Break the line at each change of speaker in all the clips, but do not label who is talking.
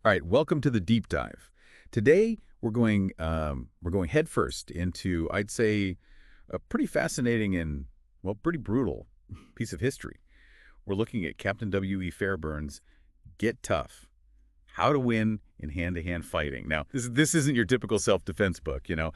All right, welcome to the deep dive. Today we're going headfirst into, I'd say, a pretty fascinating and well, pretty brutal piece of history. We're looking at Captain W.E. Fairbairn's "Get Tough: How to Win in Hand-to-Hand Fighting." Now, this isn't your typical self-defense book.
Yeah.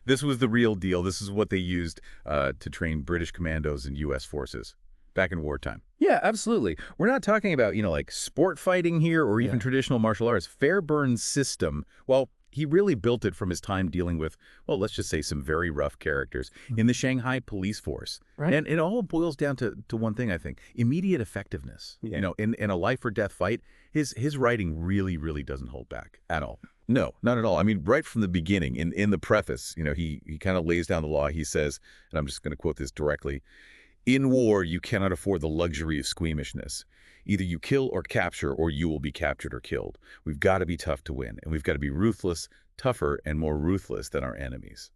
This was the real deal. This is what they used to train British commandos and U.S. forces back in wartime.
Yeah, absolutely. We're not talking about, like sport fighting here or even
Yeah.
traditional martial arts.
Fairbairn's system, well, he really built it from his time dealing with, well, let's just say some very rough characters in the Shanghai police force.
Right.
And it all boils down to one thing, I think: immediate effectiveness.
Yeah.
In a life or death fight, his writing really, really doesn't hold back at all.
No, not at all. I mean, right from the beginning, in the preface, he kind of lays down the law. He says, and I'm just going to quote this directly, "In war, you cannot afford the luxury of squeamishness. Either you kill or capture, or you will be captured or killed. We've got to be tough to win, and we've got to be ruthless, tougher, and more ruthless than our enemies."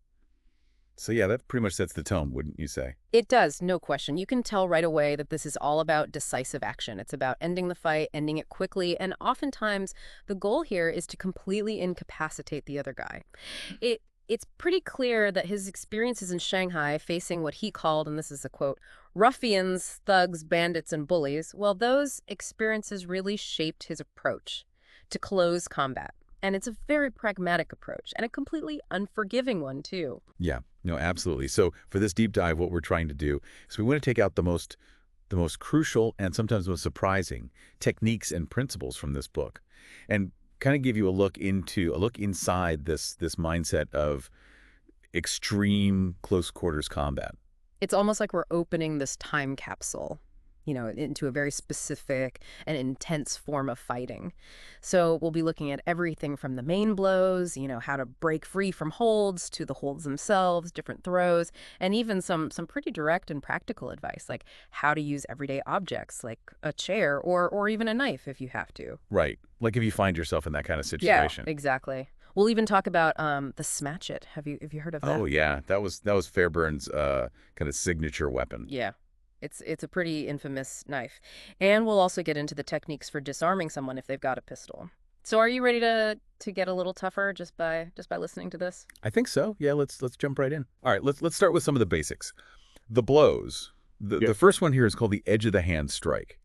So yeah, that pretty much sets the tone, wouldn't you say?
It does, no question. You can tell right away that this is all about decisive action. It's about ending the fight, ending it quickly, and oftentimes the goal here is to completely incapacitate the other guy. It's pretty clear that his experiences in Shanghai facing what he called, and this is a quote, ruffians, thugs, bandits, and bullies, well, those experiences really shaped his approach to close combat. And it's a very pragmatic approach, and a completely unforgiving one, too.
Yeah, no, absolutely. So for this deep dive, what we're trying to do is we want to take out the most crucial and sometimes most surprising techniques and principles from this book, and kind of give you a look inside this mindset of extreme close quarters combat.
It's almost like we're opening this time capsule, into a very specific and intense form of fighting. So we'll be looking at everything from the main blows, how to break free from holds, to the holds themselves, different throws, and even some pretty direct and practical advice, like how to use everyday objects like a chair or even a knife if you have to.
Right. Like if you find yourself in that kind of
Yeah,
situation.
exactly. We'll even talk about the smatch it. Have you heard of that?
Oh yeah, that was Fairbairn's kind of signature weapon.
Yeah. It's a pretty infamous knife. And we'll also get into the techniques for disarming someone if they've got a pistol. So are you ready to get a little tougher just by listening to this?
I think so. Yeah, let's jump right in. All right, let's start with some of the basics. The blows. The first one here is called the edge of the hand strike.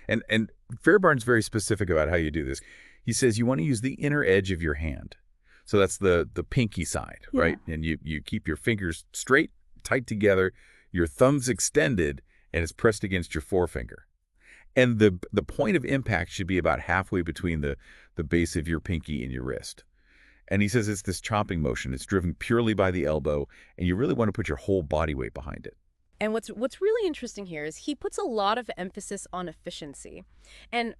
And Fairbairn's very specific about how you do this. He says you want to use the inner edge of your hand. So that's the pinky side, right? And you keep your fingers straight, tight together, your thumbs extended, and it's pressed against your forefinger. And the point of impact should be about halfway between the base of your pinky and your wrist. And he says it's this chopping motion. It's driven purely by the elbow, and you really want to put your whole body weight behind it.
And what's really interesting here is he puts a lot of emphasis on efficiency and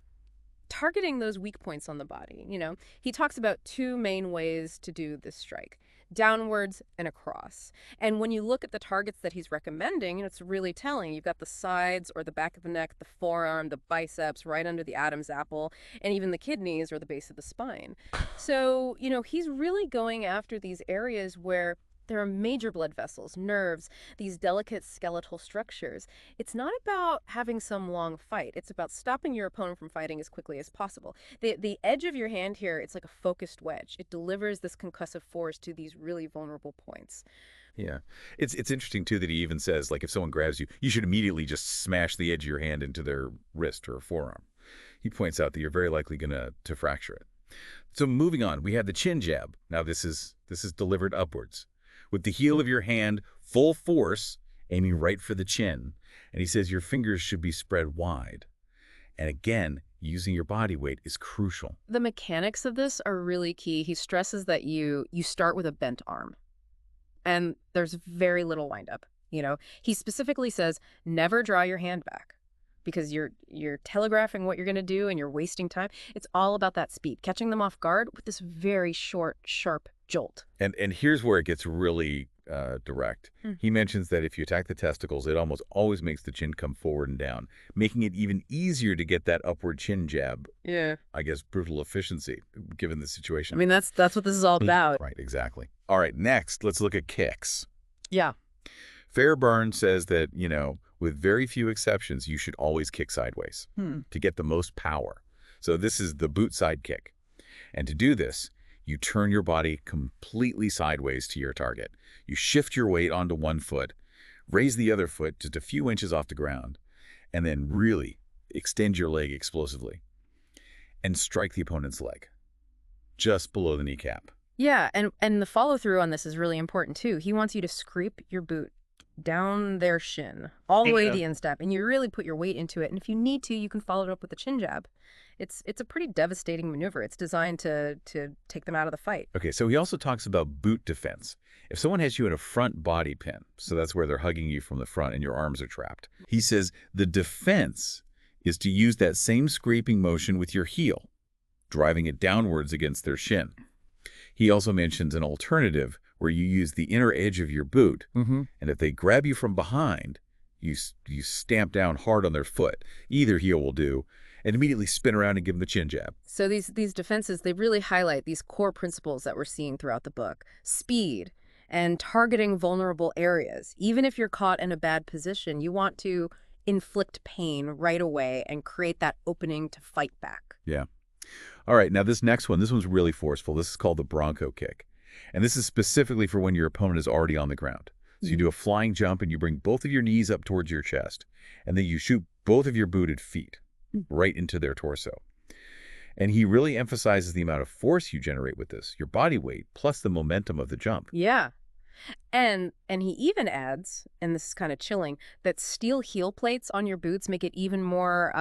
targeting those weak points on the body. He talks about two main ways to do this strike: downwards and across. And when you look at the targets that he's recommending, it's really telling. You've got the sides or the back of the neck, the forearm, the biceps, right under the Adam's apple, and even the kidneys or the base of the spine. So, he's really going after these areas where there are major blood vessels, nerves, these delicate skeletal structures. It's not about having some long fight. It's about stopping your opponent from fighting as quickly as possible. The edge of your hand here, it's like a focused wedge. It delivers this concussive force to these really vulnerable points.
Yeah. It's interesting, too, that he even says, like, if someone grabs you, you should immediately just smash the edge of your hand into their wrist or forearm. He points out that you're very likely going to fracture it. So moving on, we have the chin jab. Now, this is delivered upwards, with the heel of your hand full force, aiming right for the chin. And he says your fingers should be spread wide. And again, using your body weight is crucial.
The mechanics of this are really key. He stresses that you start with a bent arm. And there's very little windup. He specifically says never draw your hand back, because you're telegraphing what you're going to do and you're wasting time. It's all about that speed, catching them off guard with this very short, sharp jolt.
And here's where it gets really direct. He mentions that if you attack the testicles, it almost always makes the chin come forward and down, making it even easier to get that upward chin jab.
Yeah.
I guess brutal efficiency, given the situation.
I mean, that's what this is all about.
Right, exactly. All right, next, let's look at kicks.
Yeah.
Fairbairn says that, with very few exceptions, you should always kick sideways to get the most power. So this is the boot side kick.
And to do this, you turn your body completely sideways to your target. You shift your weight onto one foot, raise the other foot just a few inches off the ground, and then really extend your leg explosively and strike the opponent's leg just below the kneecap.
Yeah, and the follow-through on this is really important, too. He wants you to scrape your boot down their shin, all the way to the instep, and you really put your weight into it. And if you need to, you can follow it up with a chin jab. It's a pretty devastating maneuver. It's designed to take them out of the fight.
Okay, so he also talks about boot defense. If someone has you in a front body pin, so that's where they're hugging you from the front and your arms are trapped, he says the defense is to use that same scraping motion with your heel, driving it downwards against their shin. He also mentions an alternative where you use the inner edge of your boot, and if they grab you from behind, you stamp down hard on their foot. Either heel will do, and immediately spin around and give them the chin jab.
So these defenses, they really highlight these core principles that we're seeing throughout the book. Speed and targeting vulnerable areas. Even if you're caught in a bad position, you want to inflict pain right away and create that opening to fight back.
Yeah. All right, now this next one, this one's really forceful. This is called the Bronco kick. And this is specifically for when your opponent is already on the ground. So you do a flying jump and you bring both of your knees up towards your chest. And then you shoot both of your booted feet right into their torso. And he really emphasizes the amount of force you generate with this, your body weight, plus the momentum of the jump.
Yeah. And he even adds, and this is kind of chilling, that steel heel plates on your boots make it even more,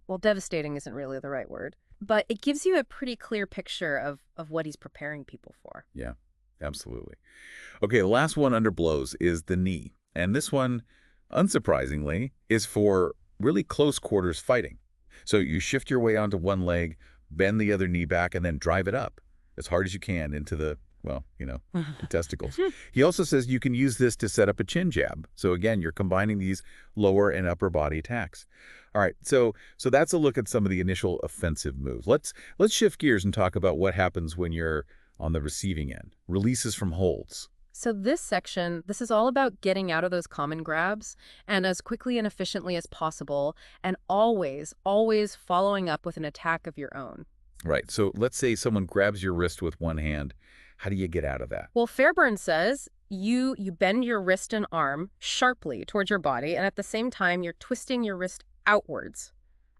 well, devastating isn't really the right word, but it gives you a pretty clear picture of what he's preparing people for.
Yeah, absolutely. Okay, the last one under blows is the knee. And this one, unsurprisingly, is for really close quarters fighting. So you shift your way onto one leg, bend the other knee back, and then drive it up as hard as you can into the, well, the testicles. He also says you can use this to set up a chin jab. So again, you're combining these lower and upper body attacks. All right, so that's a look at some of the initial offensive moves. Let's shift gears and talk about what happens when you're on the receiving end. Releases from holds.
So this section, this is all about getting out of those common grabs and as quickly and efficiently as possible, and always, always following up with an attack of your own.
Right, so let's say someone grabs your wrist with one hand. How do you get out of that?
Well, Fairbairn says you bend your wrist and arm sharply towards your body, and at the same time, you're twisting your wrist outwards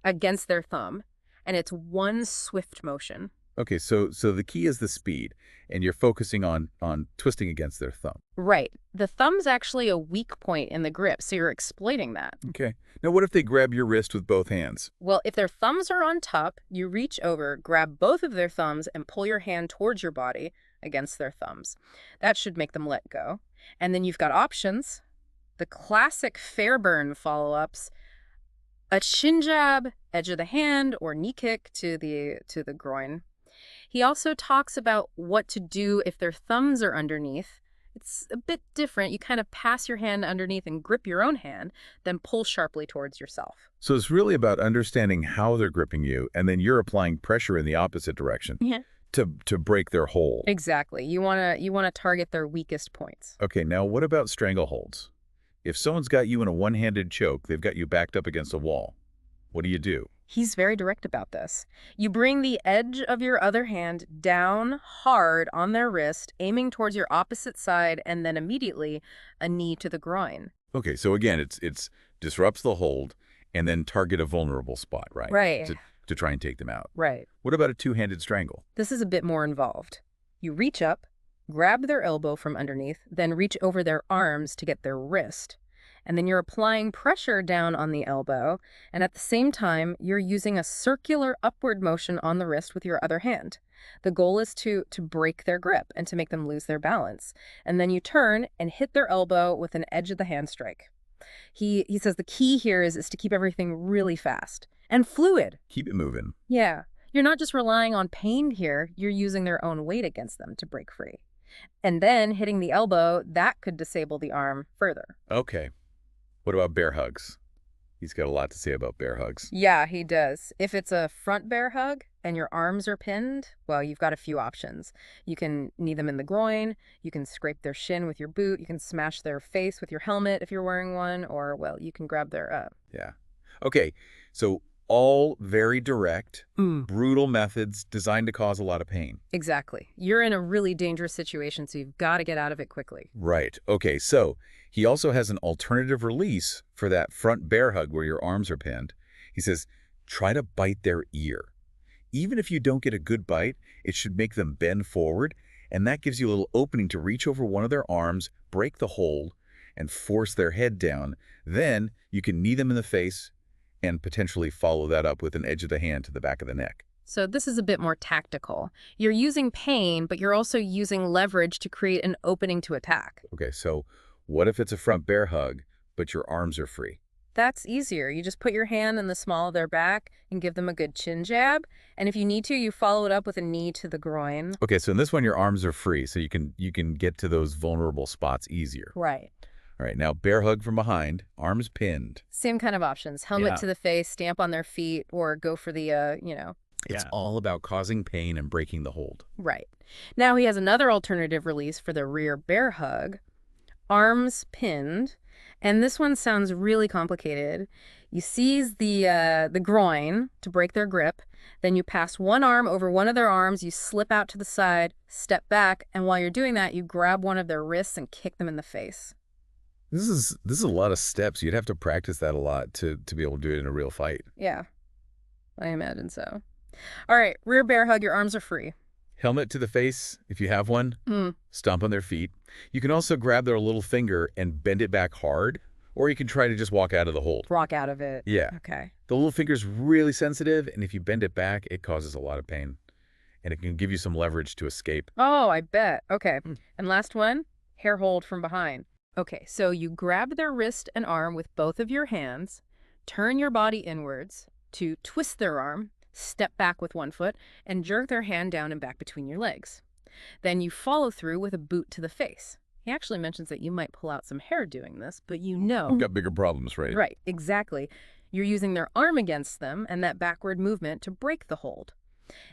against their thumb, and it's one swift motion.
Okay, so the key is the speed, and you're focusing on twisting against their thumb.
Right. The thumb's actually a weak point in the grip, so you're exploiting that.
Okay. Now, what if they grab your wrist with both hands?
Well, if their thumbs are on top, you reach over, grab both of their thumbs, and pull your hand towards your body against their thumbs. That should make them let go. And then you've got options. The classic Fairbairn follow-ups: a chin jab, edge of the hand, or knee kick to the groin. He also talks about what to do if their thumbs are underneath. It's a bit different. You kind of pass your hand underneath and grip your own hand, then pull sharply towards yourself.
So it's really about understanding how they're gripping you, and then you're applying pressure in the opposite direction to break their hold.
Exactly. You want to target their weakest points.
Okay, now what about strangleholds? If someone's got you in a one-handed choke, they've got you backed up against a wall. What do you do?
He's very direct about this. You bring the edge of your other hand down hard on their wrist, aiming towards your opposite side, and then immediately a knee to the groin.
Okay, so again, it's disrupts the hold and then target a vulnerable spot, right?
Right.
To try and take them out.
Right.
What about a two-handed strangle?
This is a bit more involved. You reach up, grab their elbow from underneath, then reach over their arms to get their wrist. And then you're applying pressure down on the elbow, and at the same time, you're using a circular upward motion on the wrist with your other hand. The goal is to break their grip and to make them lose their balance. And then you turn and hit their elbow with an edge of the hand strike. He says the key here is to keep everything really fast and fluid.
Keep it moving.
Yeah. You're not just relying on pain here, you're using their own weight against them to break free. And then hitting the elbow, that could disable the arm further.
Okay. What about bear hugs? He's got a lot to say about bear hugs.
Yeah, he does. If it's a front bear hug and your arms are pinned, well, you've got a few options. You can knee them in the groin, you can scrape their shin with your boot, you can smash their face with your helmet if you're wearing one, or, well, you can grab their
Yeah. Okay, so
All very direct, brutal methods designed to cause a lot of pain.
Exactly. You're in a really dangerous situation, so you've got to get out of it quickly.
Right. Okay, so he also has an alternative release for that front bear hug where your arms are pinned. He says, try to bite their ear. Even if you don't get a good bite, it should make them bend forward, and that gives you a little opening to reach over one of their arms, break the hold, and force their head down. Then you can knee them in the face and potentially follow that up with an edge of the hand to the back of the neck.
So this is a bit more tactical. You're using pain, but you're also using leverage to create an opening to attack.
Okay, so what if it's a front bear hug, but your arms are free?
That's easier. You just put your hand in the small of their back and give them a good chin jab. And if you need to, you follow it up with a knee to the groin.
Okay, so in this one, your arms are free, so you can get to those vulnerable spots easier.
Right.
All right, now bear hug from behind, arms pinned.
Same kind of options. Helmet to the face, stamp on their feet, or go for the,
It's all about causing pain and breaking the hold.
Right. Now he has another alternative release for the rear bear hug. Arms pinned. And this one sounds really complicated. You seize the groin to break their grip. Then you pass one arm over one of their arms. You slip out to the side, step back. And while you're doing that, you grab one of their wrists and kick them in the face.
This is a lot of steps. You'd have to practice that a lot to be able to do it in a real fight.
Yeah, I imagine so. All right, rear bear hug, your arms are free.
Helmet to the face, if you have one. Stomp on their feet. You can also grab their little finger and bend it back hard, or you can try to just walk out of the hold.
Walk out of it.
Yeah.
Okay.
The little finger's really sensitive, and if you bend it back, it causes a lot of pain. And it can give you some leverage to escape.
Oh, I bet. Okay. And last one, hair hold from behind. Okay, so you grab their wrist and arm with both of your hands, turn your body inwards to twist their arm, step back with one foot, and jerk their hand down and back between your legs. Then you follow through with a boot to the face. He actually mentions that you might pull out some hair doing this, but you know.
You've got bigger problems, right?
Right, exactly. You're using their arm against them and that backward movement to break the hold.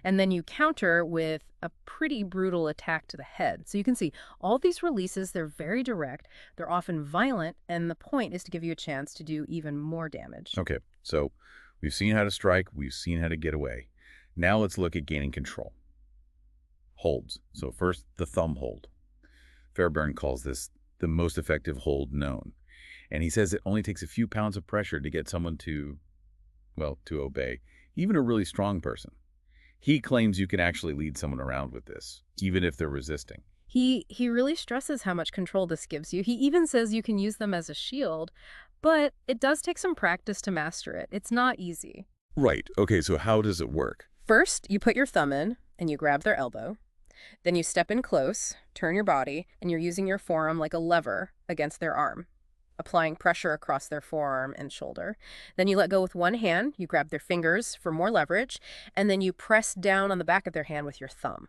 And then you counter with a pretty brutal attack to the head. So you can see all these releases, they're very direct, they're often violent, and the point is to give you a chance to do even more damage.
Okay, so we've seen how to strike, we've seen how to get away. Now let's look at gaining control. Holds. So first, the thumb hold. Fairbairn calls this the most effective hold known. And he says it only takes a few pounds of pressure to get someone to obey, even a really strong person. He claims you can actually lead someone around with this, even if they're resisting.
He really stresses how much control this gives you. He even says you can use them as a shield, but it does take some practice to master it. It's not easy.
Right. Okay, so how does it work?
First, you put your thumb in and you grab their elbow. Then you step in close, turn your body, and you're using your forearm like a lever against their arm, applying pressure across their forearm and shoulder. Then you let go with one hand, you grab their fingers for more leverage, and then you press down on the back of their hand with your thumb.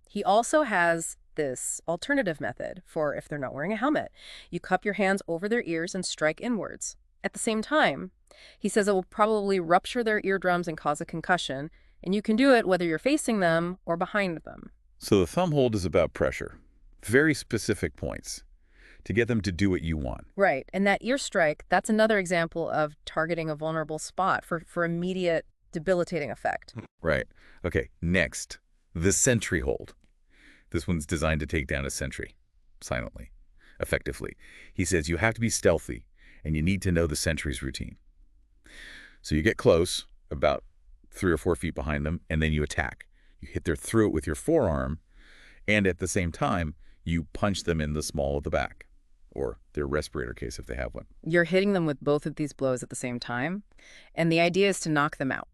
He also has this alternative method for if they're not wearing a helmet. You cup your hands over their ears and strike inwards. At the same time, he says it will probably rupture their eardrums and cause a concussion, and you can do it whether you're facing them or behind them.
So the thumb hold is about pressure, very specific points, to get them to do what you want.
Right. And that ear strike, that's another example of targeting a vulnerable spot for immediate debilitating effect.
Right. Okay, next, the sentry hold. This one's designed to take down a sentry, silently, effectively. He says you have to be stealthy, and you need to know the sentry's routine. So you get close, about 3 or 4 feet behind them, and then you attack. You hit their throat with your forearm, and at the same time, you punch them in the small of the back, or their respirator case if they have one.
You're hitting them with both of these blows at the same time, and the idea is to knock them out,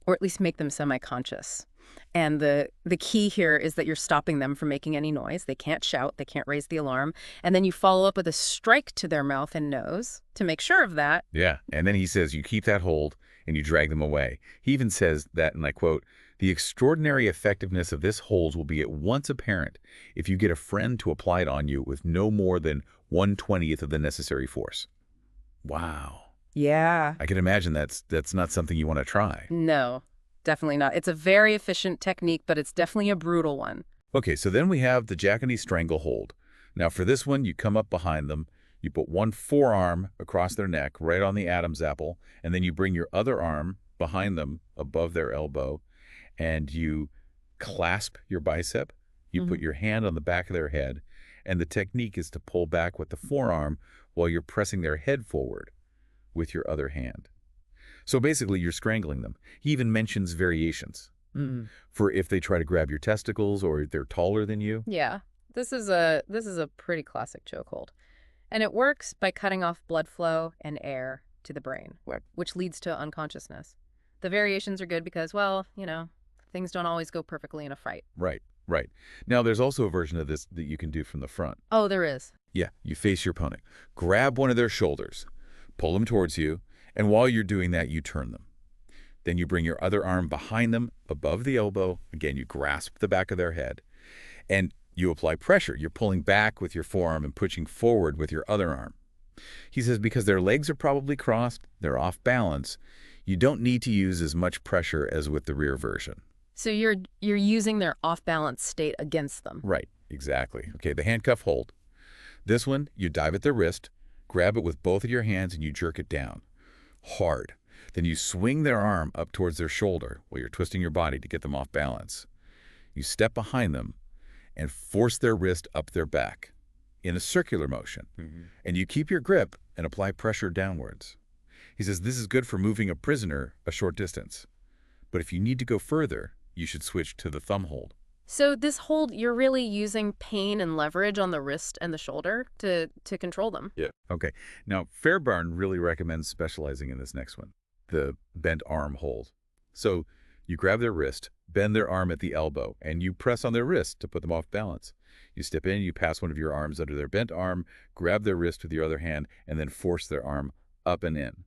or at least make them semi-conscious. And the key here is that you're stopping them from making any noise. They can't shout, they can't raise the alarm, and then you follow up with a strike to their mouth and nose to make sure of that.
Yeah, and then he says you keep that hold and you drag them away. He even says that, and I quote, "The extraordinary effectiveness of this hold will be at once apparent if you get a friend to apply it on you with no more than 1/20th of the necessary force." Wow.
Yeah.
I can imagine that's not something you want to try.
No, definitely not. It's a very efficient technique, but it's definitely a brutal one.
Okay, so then we have the Japanese strangle hold. Now for this one, you come up behind them, you put one forearm across their neck, right on the Adam's apple, and then you bring your other arm
behind them above their elbow, and you clasp your bicep. You put your hand on the back of their head, and the technique is to pull back with the forearm while you're pressing their head forward with your other hand. So basically, you're strangling them. He even mentions variations for if they try to grab your testicles or if they're taller than you.
Yeah, this is a pretty classic chokehold. And it works by cutting off blood flow and air to the brain, which leads to unconsciousness. The variations are good because, well, things don't always go perfectly in a fight.
Right, right. Now, there's also a version of this that you can do from the front.
Oh, there is.
Yeah, you face your opponent. Grab one of their shoulders, pull them towards you, and while you're doing that, you turn them. Then you bring your other arm behind them, above the elbow. Again, you grasp the back of their head, and you apply pressure. You're pulling back with your forearm and pushing forward with your other arm. He says because their legs are probably crossed, they're off balance, you don't need to use as much pressure as with the rear version.
So you're using their off-balance state against them.
Right, exactly. Okay, the handcuff hold. This one, you dive at the wrist, grab it with both of your hands, and you jerk it down. Hard. Then you swing their arm up towards their shoulder while you're twisting your body to get them off balance. You step behind them and force their wrist up their back in a circular motion. And you keep your grip and apply pressure downwards. He says this is good for moving a prisoner a short distance. But if you need to go further, you should switch to the thumb hold.
So this hold, you're really using pain and leverage on the wrist and the shoulder to control them.
Yeah. Okay. Now, Fairbairn really recommends specializing in this next one, the bent arm hold. So you grab their wrist, bend their arm at the elbow, and you press on their wrist to put them off balance. You step in, you pass one of your arms under their bent arm, grab their wrist with your other hand, and then force their arm up and in.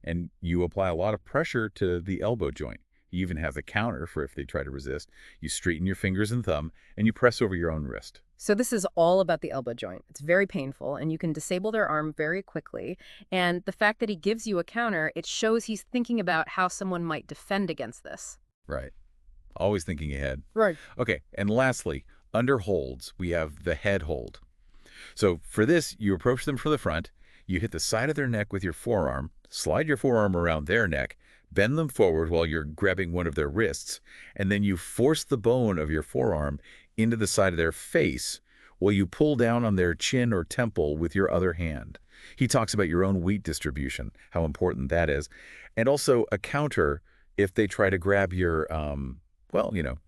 And you apply a lot of pressure to the elbow joint. You even have the counter for if they try to resist. You straighten your fingers and thumb, and you press over your own wrist.
So this is all about the elbow joint. It's very painful, and you can disable their arm very quickly. And the fact that he gives you a counter, it shows he's thinking about how someone might defend against this.
Right. Always thinking ahead.
Right.
Okay, and lastly, under holds, we have the head hold. So for this, you approach them from the front, you hit the side of their neck with your forearm, slide your forearm around their neck, bend them forward while you're grabbing one of their wrists, and then you force the bone of your forearm into the side of their face while you pull down on their chin or temple with your other hand. He talks about your own weight distribution, how important that is, and also a counter if they try to grab your,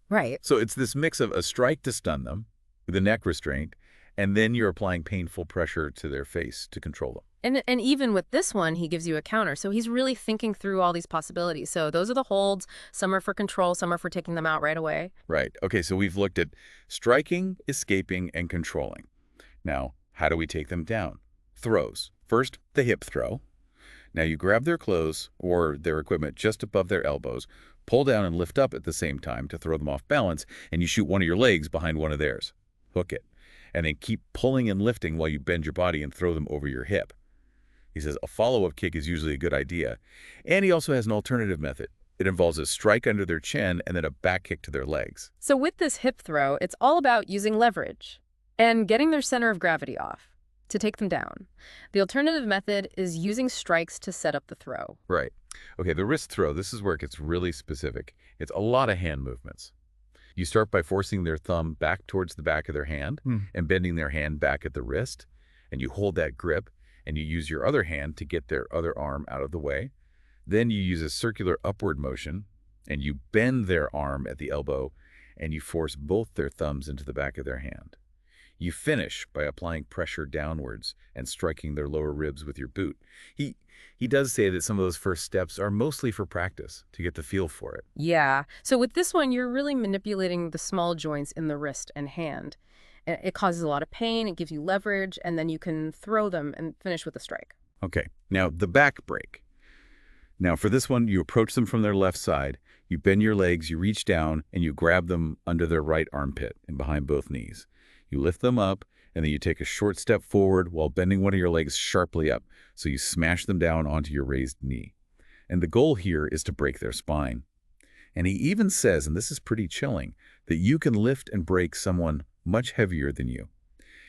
Right.
So it's this mix of a strike to stun them with a neck restraint, and then you're applying painful pressure to their face to control them.
And even with this one, he gives you a counter. So he's really thinking through all these possibilities. So those are the holds. Some are for control. Some are for taking them out right away.
Right. Okay, so we've looked at striking, escaping, and controlling. Now, how do we take them down? Throws. First, the hip throw. Now you grab their clothes or their equipment just above their elbows, pull down and lift up at the same time to throw them off balance, and you shoot one of your legs behind one of theirs. Hook it. And then keep pulling and lifting while you bend your body and throw them over your hip. He says a follow-up kick is usually a good idea. And he also has an alternative method. It involves a strike under their chin and then a back kick to their legs.
So with this hip throw, it's all about using leverage and getting their center of gravity off to take them down. The alternative method is using strikes to set up the throw.
Right. Okay, the wrist throw, this is where it gets really specific. It's a lot of hand movements. You start by forcing their thumb back towards the back of their hand and bending their hand back at the wrist. And you hold that grip and you use your other hand to get their other arm out of the way. Then you use a circular upward motion and you bend their arm at the elbow and you force both their thumbs into the back of their hand. You finish by applying pressure downwards and striking their lower ribs with your boot. He does say that some of those first steps are mostly for practice, to get the feel for it.
Yeah. So with this one, you're really manipulating the small joints in the wrist and hand. It causes a lot of pain, it gives you leverage, and then you can throw them and finish with a strike.
Okay, now the back break. Now for this one, you approach them from their left side, you bend your legs, you reach down, and you grab them under their right armpit and behind both knees. You lift them up, and then you take a short step forward while bending one of your legs sharply up, so you smash them down onto your raised knee. And the goal here is to break their spine. And he even says, and this is pretty chilling, that you can lift and break someone much heavier than you.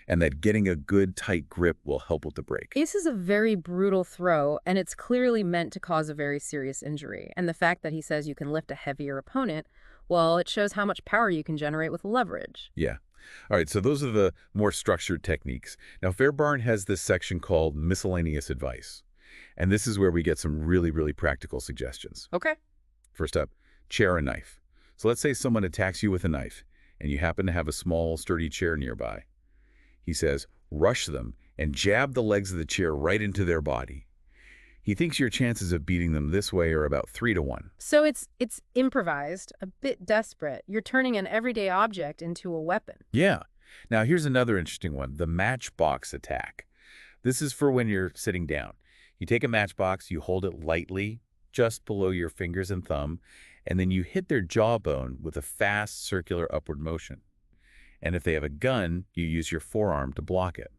and that getting a good tight grip will help with the break.
This is a very brutal throw, and it's clearly meant to cause a very serious injury. And the fact that he says you can lift a heavier opponent, well, it shows how much power you can generate with leverage.
Yeah. All right, so those are the more structured techniques. Now, Fairbairn has this section called miscellaneous advice, and this is where we get some really, really practical suggestions.
Okay.
First up, chair and knife. So let's say someone attacks you with a knife, and you happen to have a small, sturdy chair nearby. He says, rush them and jab the legs of the chair right into their body. He thinks your chances of beating them this way are about 3 to 1.
So it's improvised, a bit desperate. You're turning an everyday object into a weapon.
Yeah. Now, here's another interesting one, the matchbox attack. This is for when you're sitting down. You take a matchbox, you hold it lightly, just below your fingers and thumb, and then you hit their jawbone with a fast circular upward motion. And if they have a gun, you use your forearm to block it.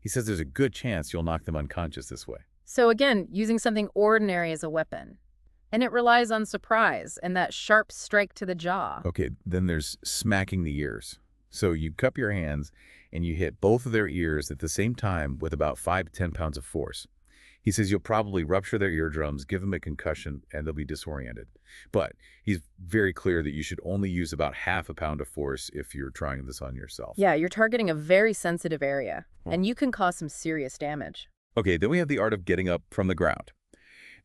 He says there's a good chance you'll knock them unconscious this way.
So again, using something ordinary as a weapon. And it relies on surprise and that sharp strike to the jaw.
Okay, then there's smacking the ears. So you cup your hands and you hit both of their ears at the same time with about 5 to 10 pounds of force. He says you'll probably rupture their eardrums, give them a concussion, and they'll be disoriented. But he's very clear that you should only use about half a pound of force if you're trying this on yourself.
Yeah, you're targeting a very sensitive area, and you can cause some serious damage.
Okay, then we have the art of getting up from the ground.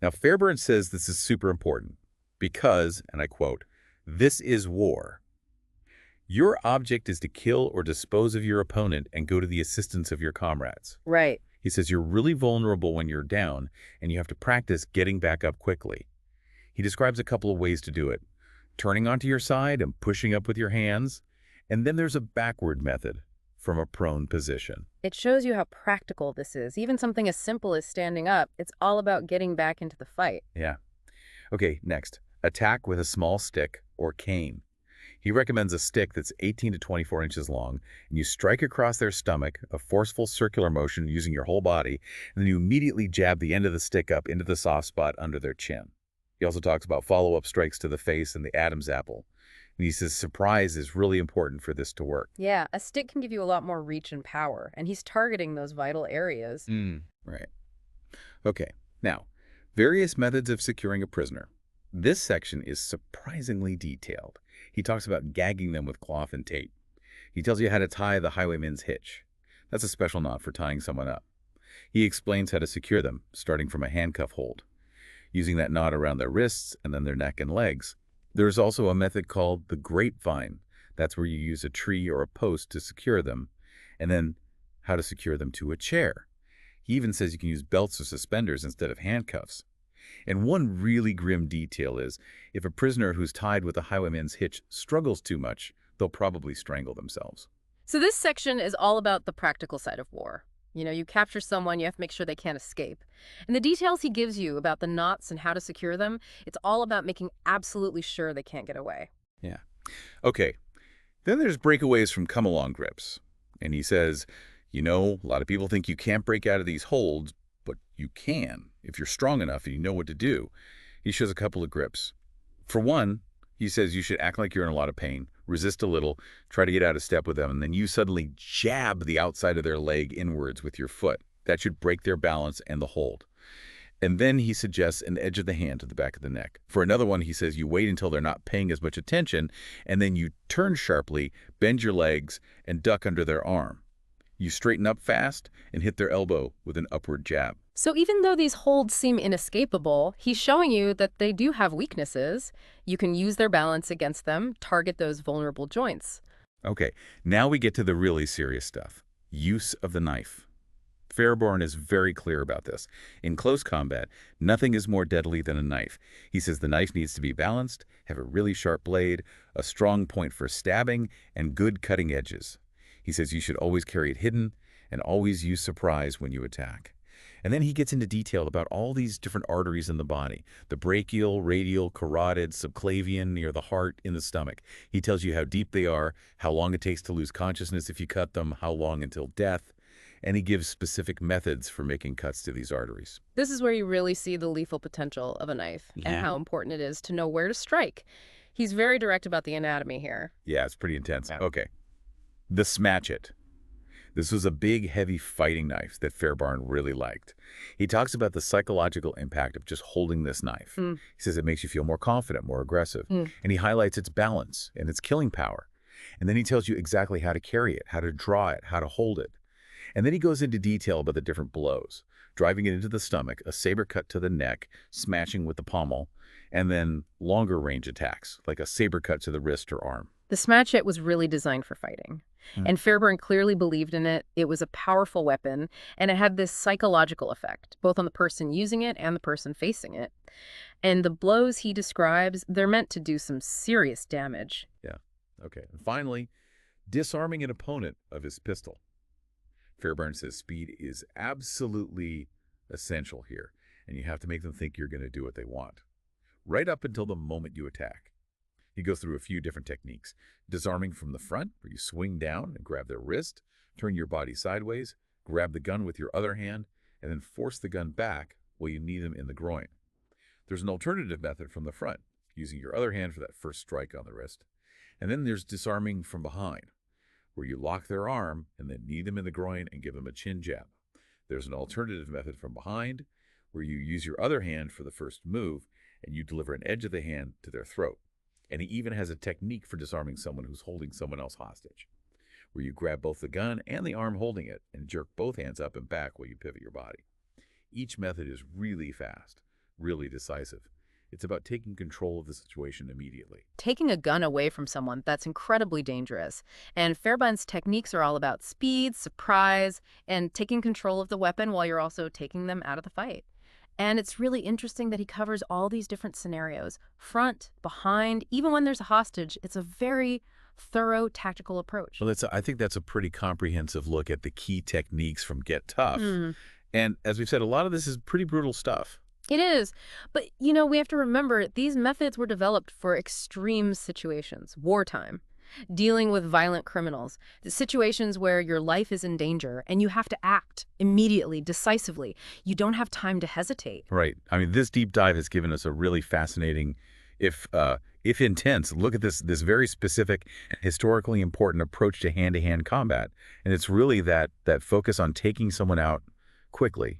Now, Fairbairn says this is super important because, and I quote, "This is war. Your object is to kill or dispose of your opponent and go to the assistance of your comrades."
Right.
He says you're really vulnerable when you're down, and you have to practice getting back up quickly. He describes a couple of ways to do it. Turning onto your side and pushing up with your hands, and then there's a backward method from a prone position.
It shows you how practical this is. Even something as simple as standing up, it's all about getting back into the fight.
Yeah. Okay, next. Attack with a small stick or cane. He recommends a stick that's 18 to 24 inches long, and you strike across their stomach, a forceful circular motion using your whole body, and then you immediately jab the end of the stick up into the soft spot under their chin. He also talks about follow-up strikes to the face and the Adam's apple. And he says surprise is really important for this to work.
Yeah, a stick can give you a lot more reach and power, and he's targeting those vital areas.
Right. Okay, now, various methods of securing a prisoner. This section is surprisingly detailed. He talks about gagging them with cloth and tape. He tells you how to tie the highwayman's hitch. That's a special knot for tying someone up. He explains how to secure them, starting from a handcuff hold, using that knot around their wrists and then their neck and legs. There's also a method called the grapevine. That's where you use a tree or a post to secure them, and then how to secure them to a chair. He even says you can use belts or suspenders instead of handcuffs. And one really grim detail is, if a prisoner who's tied with a highwayman's hitch struggles too much, they'll probably strangle themselves.
So this section is all about the practical side of war. You know, you capture someone, you have to make sure they can't escape. And the details he gives you about the knots and how to secure them, it's all about making absolutely sure they can't get away.
Yeah. Okay. Then there's breakaways from come-along grips. And he says, you know, a lot of people think you can't break out of these holds, but you can if you're strong enough and you know what to do. He shows a couple of grips. For one, he says you should act like you're in a lot of pain, resist a little, try to get out of step with them, and then you suddenly jab the outside of their leg inwards with your foot. That should break their balance and the hold. And then he suggests an edge of the hand to the back of the neck. For another one, he says you wait until they're not paying as much attention, and then you turn sharply, bend your legs, and duck under their arm. You straighten up fast and hit their elbow with an upward jab.
So even though these holds seem inescapable, he's showing you that they do have weaknesses. You can use their balance against them, target those vulnerable joints.
Okay, now we get to the really serious stuff. Use of the knife. Fairbairn is very clear about this. In close combat, nothing is more deadly than a knife. He says the knife needs to be balanced, have a really sharp blade, a strong point for stabbing, and good cutting edges. He says you should always carry it hidden and always use surprise when you attack. And then he gets into detail about all these different arteries in the body, the brachial, radial, carotid, subclavian, near the heart, in the stomach. He tells you how deep they are, how long it takes to lose consciousness if you cut them, how long until death, and he gives specific methods for making cuts to these arteries.
This is where you really see the lethal potential of a knife and how important it is to know where to strike. He's very direct about the anatomy here.
Yeah, it's pretty intense. Okay. The smatch it. This was a big, heavy fighting knife that Fairbairn really liked. He talks about the psychological impact of just holding this knife.
Mm.
He says it makes you feel more confident, more aggressive.
Mm.
And he highlights its balance and its killing power. And then he tells you exactly how to carry it, how to draw it, how to hold it. And then he goes into detail about the different blows, driving it into the stomach, a saber cut to the neck, smashing with the pommel, and then longer range attacks, like a saber cut to the wrist or arm.
The smatchet was really designed for fighting. And Fairbairn clearly believed in it. It was a powerful weapon, and it had this psychological effect, both on the person using it and the person facing it. And the blows he describes, they're meant to do some serious damage.
Yeah. Okay. And finally, disarming an opponent of his pistol. Fairbairn says speed is absolutely essential here, and you have to make them think you're going to do what they want, right up until the moment you attack. He goes through a few different techniques. Disarming from the front, where you swing down and grab their wrist, turn your body sideways, grab the gun with your other hand, and then force the gun back while you knee them in the groin. There's an alternative method from the front, using your other hand for that first strike on the wrist. And then there's disarming from behind, where you lock their arm and then knee them in the groin and give them a chin jab. There's an alternative method from behind, where you use your other hand for the first move and you deliver an edge of the hand to their throat. And he even has a technique for disarming someone who's holding someone else hostage, where you grab both the gun and the arm holding it and jerk both hands up and back while you pivot your body. Each method is really fast, really decisive. It's about taking control of the situation immediately.
Taking a gun away from someone, that's incredibly dangerous. And Fairbairn's techniques are all about speed, surprise, and taking control of the weapon while you're also taking them out of the fight. And it's really interesting that he covers all these different scenarios, front, behind, even when there's a hostage. It's a very thorough tactical approach.
Well, I think that's a pretty comprehensive look at the key techniques from Get Tough. And as we've said, a lot of this is pretty brutal stuff.
It is. But, you know, we have to remember these methods were developed for extreme situations, wartime, dealing with violent criminals, the situations where your life is in danger and you have to act immediately, decisively. You don't have time to hesitate.
Right. I mean, this deep dive has given us a really fascinating, if intense, look at this very specific, historically important approach to hand-to-hand combat. And it's really that focus on taking someone out quickly